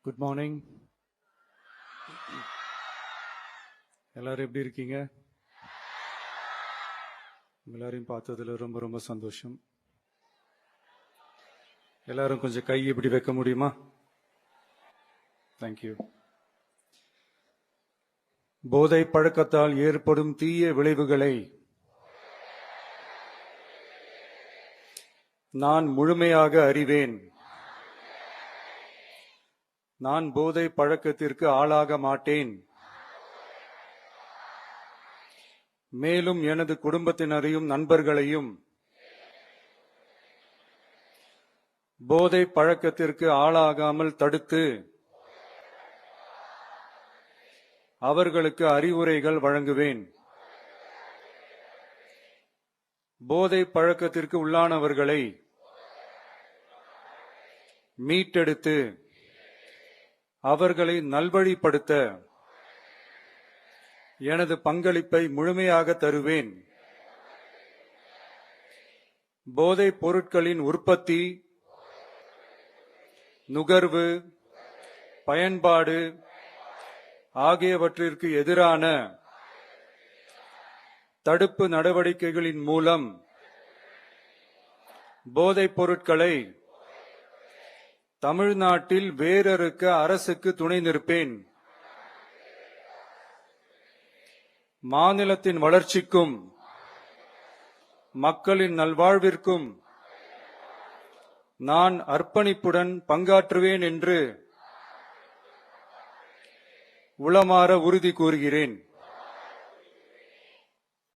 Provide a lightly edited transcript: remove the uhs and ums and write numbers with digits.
Good morning. எல்லாரும் எப்படி இருக்கீங்க? எல்லாரையும் பார்த்ததுல ரொம்ப ரொம்ப சந்தோஷம். எல்லாரும் கொஞ்சம் கை இப்படி வைக்க முடியுமா? தேங்க்யூ. போதை பழக்கத்தால் ஏற்படும் தீய விளைவுகளை நான் முழுமையாக அறிவேன். நான் போதை பழக்கத்திற்கு ஆளாக மாட்டேன். மேலும் எனது குடும்பத்தினரையும் நண்பர்களையும் போதை பழக்கத்திற்கு ஆளாகாமல் தடுத்து அவர்களுக்கு அறிவுரைகள் வழங்குவேன். போதை பழக்கத்திற்கு உள்ளானவர்களை மீட்டெடுத்து அவர்களை நல்வழிப்படுத்த எனது பங்களிப்பை முழுமையாக தருவேன். போதைப் பொருட்களின் உற்பத்தி, நுகர்வு, பயன்பாடு ஆகியவற்றிற்கு எதிரான தடுப்பு நடவடிக்கைகளின் மூலம் போதைப் பொருட்களை தமிழ்நாட்டில் வேரறுக்க அரசுக்கு துணை நிற்பேன். மாநிலத்தின் வளர்ச்சிக்கும் மக்களின் நல்வாழ்விற்கும் நான் அர்ப்பணிப்புடன் பங்காற்றுவேன் என்று உளமாற உறுதி கூறுகிறேன்.